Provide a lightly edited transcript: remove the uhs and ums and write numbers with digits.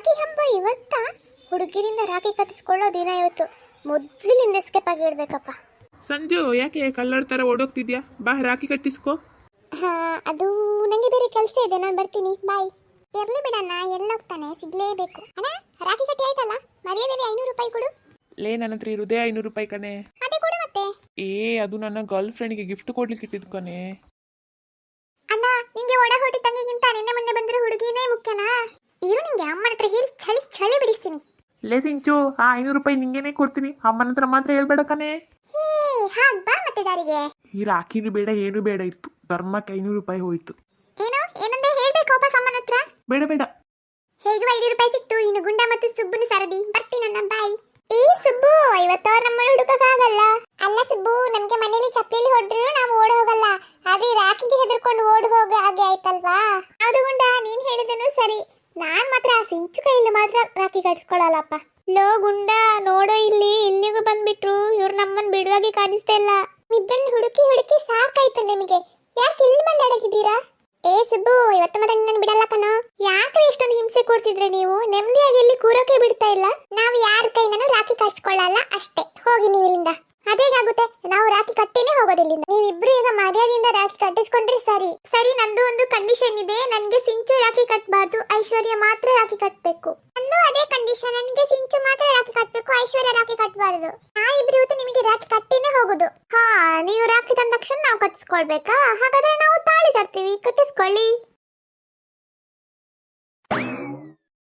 ರಾಖಿ ಹಬ್ಬ ಇವತ್ತ? ಹುಡುಗಿರಿಂದ ರಾಖಿ ಕಟ್ಟಿಸ್ಕೊಳ್ಳೋ ದಿನ ಇವತ್ತು. ಮೊದಲಿನಿಂದ ಎಸ್ಕೇಪ್ ಆಗಿಡ್ಬೇಕಪ್ಪ. ಸಂಜು ಯಾಕೆ ಕಳ್ಳರ ಥರ ಓಡೋಗ್ತಿದ್ಯಾ? ಬಾ ರಾಖಿ ಕಟ್ಟಿಸ್ಕೋ. ಹಾ, ಅದು ನಂಗೆ ಬೇರೆ ಕೆಲಸ ಇದೆ, ನಾನು ಬರ್ತೀನಿ, ಬಾಯ್. ಇರ್ಲಿ ಬಿಡಣ್ಣ, ಎಲ್ಲೋಗ್ತಾನೆ, ಸಿಗ್ಲೇಬೇಕು. ಅಣ್ಣ, ರಾಖಿ ಕಟ್ಟಿ ಆಯ್ತಲ್ಲ, ಮರ್ಯಾದೆಲಿ 500 ರೂಪಾಯಿ ಕೊಡು. ಲೇ, ನನ್ನ ಹತ್ರ ಇರೋದೇ 500 ರೂಪಾಯಿ ಕಣೆ. ಅದೇ ಕೊಡು ಮತ್ತೆ. ಅದು ನನ್ನ ಗರ್ಲ್ ಫ್ರೆಂಡ್ಗೆ ಗಿಫ್ಟ್ ಕೊಡ್ಲಿಕ್ಕೆ ಇಟ್ಟಿದ್ದು ಕಣೆ. ಅಣ್ಣ, ನಿಂಗೆ ಒಡ ಹೊಟ್ಟಿ ತಂಗಿಗಿಂತ ನಿನ್ನೆ ಮೊನ್ನೆ ಬಂದಿರೋ ಹುಡುಗಿನೇ ಮುಖ್ಯನಾ? ಇರು, ನಿಂಗೆ ಅಮ್ಮನ ಹತ್ರ ಹೇಳಿ ಚಳಿ ಚಳಿ ಬಿಡಿಸ್ತೀನಿ. ಲೇ ಸಿಂಚು, ಆ 500 ರೂಪಾಯಿ ನಿಂಗೇನೆ ಕೊಡ್ತೀನಿ, ಅಮ್ಮನ ಹತ್ರ ಮಾತ್ರ ಹೇಳ್ಬೇಡ ಕಣೆ. ಹಾಗ್ ಬಾ ಮತ್ತೆ ದಾರಿಗೆ. ಈ ರಾಖಿನೂ ಬೇಡ ಏನು ಬೇಡ ಇತ್ತು, ಧರ್ಮಕ್ಕೆ 500 ರೂಪಾಯಿ ಹೋಯ್ತು. ಏನಂದ್ರೆ ಹೇಳ್ಬೇಕು ವಾಪಸ್ ಅಮ್ಮನ ಹತ್ರ. ಬೇಡ ಬೇಡ. ಹೇಗೂ 5 ರೂಪಾಯಿ ಸಿಕ್ತು. ಇನ್ನು ಗುಂಡ ಮತ್ತು ಸುಬ್ಬುನ ಸರದಿ ಬರ್ತೀನಣ್ಣ, ಬಾಯ್. ಸುಬ್ಬು, ಇವತ್ತು ಅವ್ರ ನಮ್ಮನ್ನು ಹುಡುಕಕ್ಕಾಗಲ್ಲ. ಅಲ್ಲ ಸುಬ್ಬು, ನಮ್ಗೆ ಮನೇಲಿ ಚಪ್ಪಲಿ ಹೊಡೆದ್ರು ನಾವು ಓಡ್ ಹೋಗಲ್ಲ, ಆದ್ರೆ ರಾಖಿಗೆ ಹೆದರ್ಕೊಂಡು ಓಡ್ ಹೋಗ ಹಾಗೆ ಆಯ್ತಲ್ವಾ? ಹೌದು ಗುಂಡ, ನೀನ್ ಹೇಳಿದನು ಸರಿ. ನಾನ್ ಮಾತ್ರ ಆ ಸಿಂಚು ಕೈಯಲ್ಲಿ ಮಾತ್ರ ರಾಖಿ ಕಟ್ಸ್ಕೊಳಲ್ಲಪ್ಪ. ಲೋ ಗುಂಡ, ನೋಡೋ ಇಲ್ಲಿಗೂ ಬಂದ್ಬಿಟ್ರು. ಇವ್ರು ನಮ್ಮನ್ ಬಿಡುವಾಗಿ ಕಾಣಿಸ್ತಾ ಇಲ್ಲ. ಇಬ್ಬರನ್ನ ಹುಡುಕಿ ಹುಡುಕಿ ಸಾಕಾಯ್ತು ನಿಮಗೆ. ಯಾಕೆ ಇಲ್ಲಿ ಬಂದು ಅಡಗಿದ್ದೀರಾ? ಸುಬ್ಬು, ಇವತ್ತು ಮತ್ತೆ ನನ್ನ ಬಿಡಲ್ಲ ಕಣೋ. ಯಾಕ್ರೆ ಇಷ್ಟೊಂದು ಹಿಂಸೆ ಕೊಡ್ತಿದ್ರೆ ನೀವು? ನೆಮ್ಮದಿಯಾಗಿ ಇಲ್ಲಿ ಕೂರೋಕೆ ಬಿಡ್ತಾ ಇಲ್ಲ. ನಾವು ಯಾರ ಕೈನೂ ರಾಖಿ ಕಟ್ಸ್ಕೊಳ್ಳಲ್ಲ ಅಷ್ಟೇ. ಹೋಗಿ ನೀವಿಲ್ಲಿಂದ. ಅದೇಗಾಗುತ್ತೆ, ನಾವು ರಾಖಿ ಕಟ್ಟಿನೇ ಹೋಗೋದಿಲ್ಲಿಂದ. ನೀವಿಬ್ರು ಈಗ ಮರ್ಯಾದೆಯಿಂದ ರಾಖಿ ಕಟ್ಟಿಸ್ಕೊಂಡ್ರೆ ಸರಿ. ಸರಿ, ನಂದು ಒಂದು ಕಂಡೀಷನ್ ಇದೆ. ನನ್ಗೆ ಸಿಂಚು ರಾಖಿ ಕಟ್ಬಾರ್ದು, ಐಶ್ವರ್ಯ ಮಾತ್ರ ರಾಖಿ ಕಟ್ಬೇಕು. ನಂದು ಅದೇ ಕಂಡೀಷನ್. ನನ್ಗೆ ಸಿಂಚು ಮಾತ್ರ ರಾಖಿ ಕಟ್ಬೇಕು, ಐಶ್ವರ್ಯ ರಾಖಿ ಕಟ್ಬಾರ್ದು. ನಾವಿಬ್ರು ಇವತ್ತು ನಿಮಗೆ ರಾಖಿ ಕಟ್ಟಿನೇ ಹೋಗುದು. ಹಾ, ನೀವು ರಾಖಿ ತಂದ ತಕ್ಷಣ ನಾವು ಕಟ್ಟಿಸ್ಕೊಳ್ಬೇಕಾ? ಹಾಗಾದ್ರೆ ನಾವು ತಾಳಿ ತರ್ತೀವಿ, ಕಟ್ಟಿಸ್ಕೊಳ್ಳಿ.